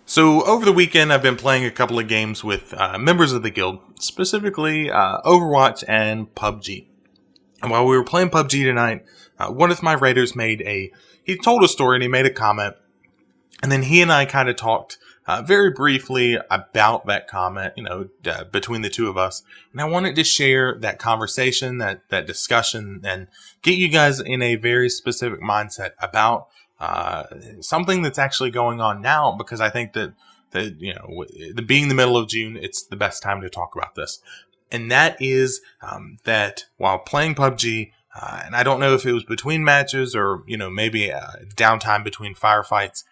So over the weekend, I've been playing a couple of games with members of the guild, specifically Overwatch and PUBG. And while we were playing PUBG tonight, one of my raiders he told a story and he made a comment. And then he and I kind of talked very briefly about that comment, between the two of us. And I wanted to share that conversation, that discussion, and get you guys in a very specific mindset about something that's actually going on now, because I think that being the middle of June, it's the best time to talk about this. And that is that while playing PUBG, and I don't know if it was between matches or maybe downtime between firefights,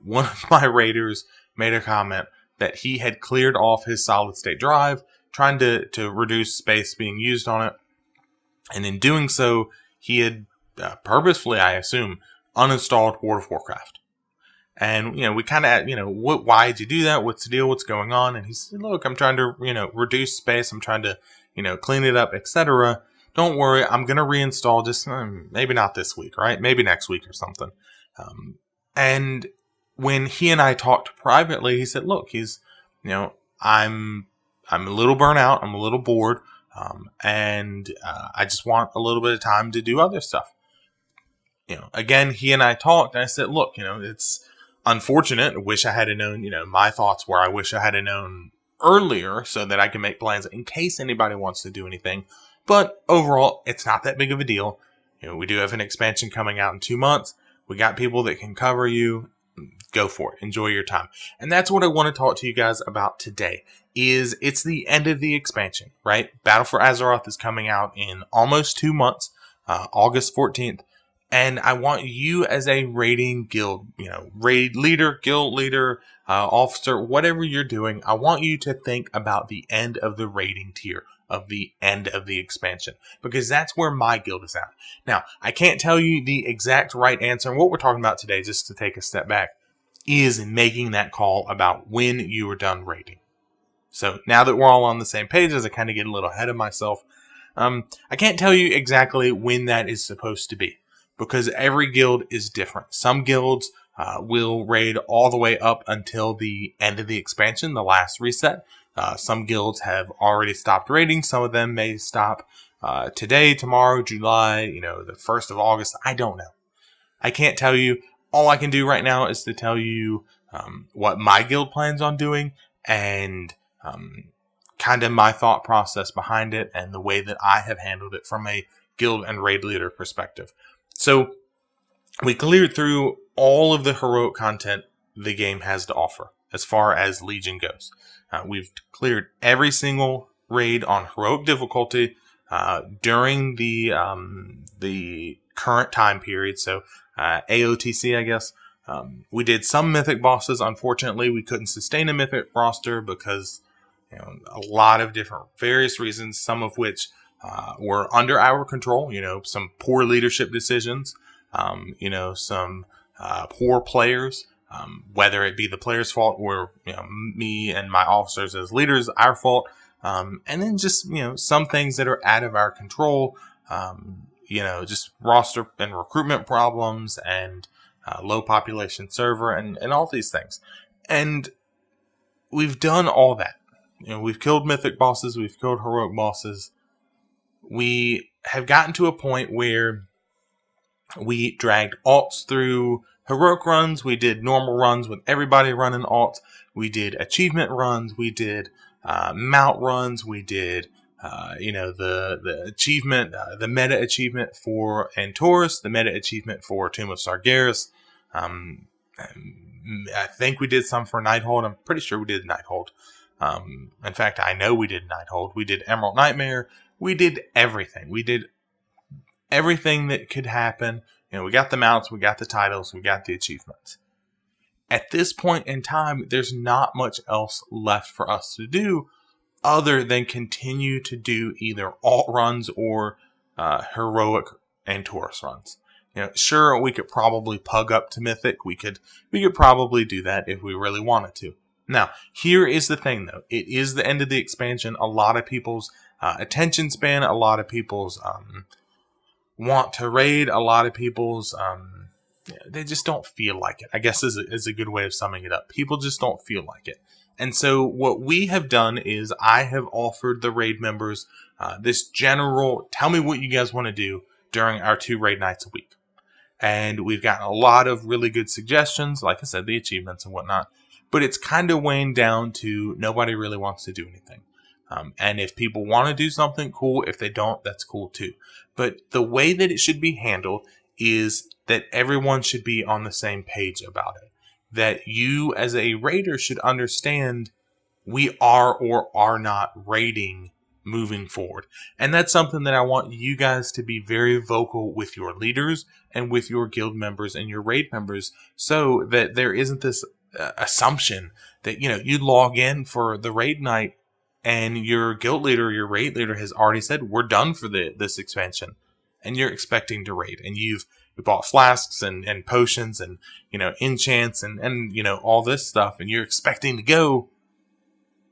one of my raiders made a comment that he had cleared off his solid state drive, trying to reduce space being used on it, and in doing so, he had purposefully, I assume, uninstalled World of Warcraft. And, we kind of, why did you do that? What's the deal? What's going on? And he said, look, I'm trying to, reduce space. I'm trying to, clean it up, etc. Don't worry. I'm going to reinstall just maybe not this week, right? Maybe next week or something. And when he and I talked privately, he said, look, I'm a little burnt out. I'm a little bored. And I just want a little bit of time to do other stuff. Again, he and I talked, and I said, look, it's unfortunate. I wish I had known, my thoughts were, I wish I had known earlier so that I can make plans in case anybody wants to do anything. But overall, it's not that big of a deal. We do have an expansion coming out in 2 months. We got people that can cover you. Go for it. Enjoy your time. And that's what I want to talk to you guys about today. It's the end of the expansion, right? Battle for Azeroth is coming out in almost 2 months, August 14th. And I want you as a raiding guild, raid leader, guild leader, officer, whatever you're doing, I want you to think about the end of the raiding tier, of the end of the expansion, because that's where my guild is at. Now, I can't tell you the exact right answer, and what we're talking about today, just to take a step back, is making that call about when you are done raiding. So now that we're all on the same page, as I kind of get a little ahead of myself, I can't tell you exactly when that is supposed to be, because every guild is different. Some guilds will raid all the way up until the end of the expansion, the last reset. Some guilds have already stopped raiding. Some of them may stop today, tomorrow, July, the 1st of August. I don't know. I can't tell you. All I can do right now is to tell you what my guild plans on doing, and kind of my thought process behind it, and the way that I have handled it from a guild and raid leader perspective. So we cleared through all of the heroic content the game has to offer as far as Legion goes. We've cleared every single raid on heroic difficulty during the current time period. So AOTC, I guess. We did some mythic bosses. Unfortunately, we couldn't sustain a mythic roster because a lot of different various reasons, some of which were under our control, some poor leadership decisions, some poor players, whether it be the player's fault or, me and my officers as leaders, our fault. And then just, some things that are out of our control, just roster and recruitment problems and low population server and all these things. And we've done all that. We've killed mythic bosses. We've killed heroic bosses. We have gotten to a point where we dragged alts through heroic runs. We did normal runs with everybody running alts. We did achievement runs. We did mount runs. We did, the achievement, the meta achievement for Antorus, the meta achievement for Tomb of Sargeras. I think we did some for Nighthold. I'm pretty sure we did Nighthold. In fact, I know we did Nighthold. We did Emerald Nightmare. We did everything. We did everything that could happen. We got the mounts, we got the titles, we got the achievements. At this point in time, there's not much else left for us to do other than continue to do either alt runs or heroic Antorus runs. Sure, we could probably pug up to Mythic. We could probably do that if we really wanted to. Now, here is the thing, though. It is the end of the expansion. A lot of people's attention span, a lot of people's want to raid, a lot of people's they just don't feel like it, I guess is a good way of summing it up. People just don't feel like it. And so what we have done is I have offered the raid members this general, tell me what you guys want to do during our 2 raid nights a week. And we've gotten a lot of really good suggestions, like I said, the achievements and whatnot. But it's kind of weighing down to nobody really wants to do anything. And if people want to do something, cool. If they don't, that's cool too. But the way that it should be handled is that everyone should be on the same page about it. That you as a raider should understand we are or are not raiding moving forward. And that's something that I want you guys to be very vocal with your leaders and with your guild members and your raid members, so that there isn't this assumption that, you log in for the raid night and your guild leader, your raid leader has already said, we're done for this expansion. And you're expecting to raid, and you've bought flasks and potions and, enchants and all this stuff, and you're expecting to go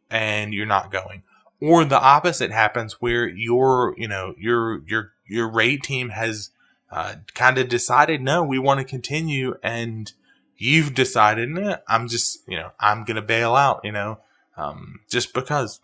and you're not going. Or the opposite happens where your raid team has kind of decided, no, we want to continue, and you've decided, nah, I'm just, I'm going to bail out, just because.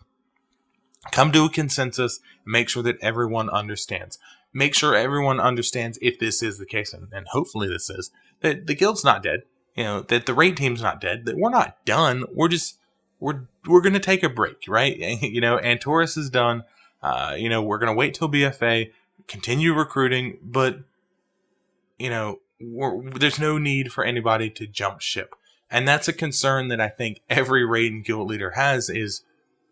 Come to a consensus, make sure that everyone understands. Make sure everyone understands, if this is the case, and hopefully this is, that the guild's not dead, that the raid team's not dead, that we're not done. We're just, we're going to take a break, right? Antorus is done. We're going to wait till BFA, continue recruiting, but, there's no need for anybody to jump ship. And that's a concern that I think every raid and guild leader has is,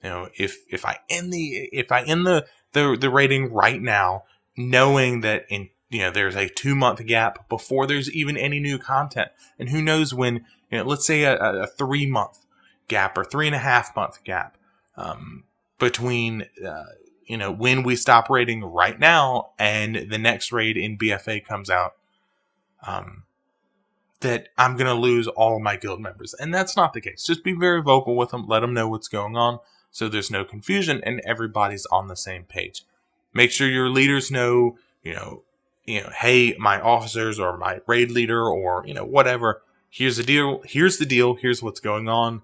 if I end the rating right now, knowing that there's a 2-month gap before there's even any new content, and who knows when, let's say a 3-month gap or 3.5-month gap between when we stop raiding right now and the next raid in BFA comes out, that I'm going to lose all of my guild members. And that's not the case. Just be very vocal with them. Let them know what's going on, so there's no confusion and everybody's on the same page. Make sure your leaders know, hey, my officers or my raid leader or, whatever, here's the deal. Here's what's going on.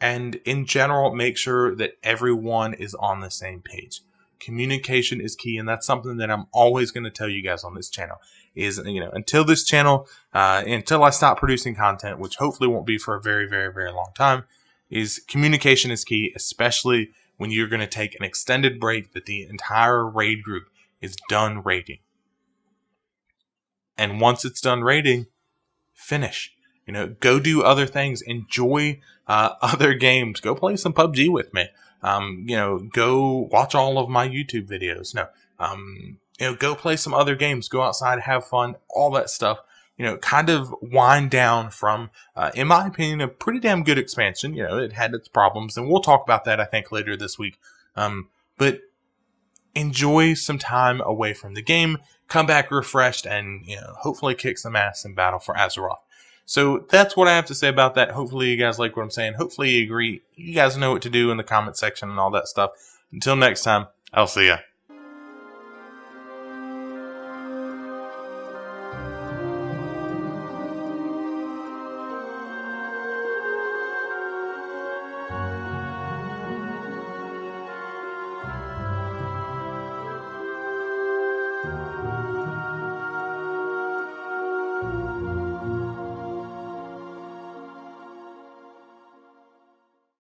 And in general, make sure that everyone is on the same page. Communication is key, and that's something that I'm always going to tell you guys on this channel is, until this channel, until I stop producing content, which hopefully won't be for a very, very, very long time, is communication is key, especially when you're going to take an extended break that the entire raid group is done raiding. And once it's done raiding, finish. Go do other things. Enjoy other games. Go play some PUBG with me. Go watch all of my YouTube videos. Go play some other games. Go outside, have fun, all that stuff. Kind of wind down from, in my opinion, a pretty damn good expansion. It had its problems, and we'll talk about that, I think, later this week. But enjoy some time away from the game, come back refreshed, and, hopefully kick some ass in battle for Azeroth. So that's what I have to say about that. Hopefully you guys like what I'm saying. Hopefully you agree. You guys know what to do in the comment section and all that stuff. Until next time, I'll see ya.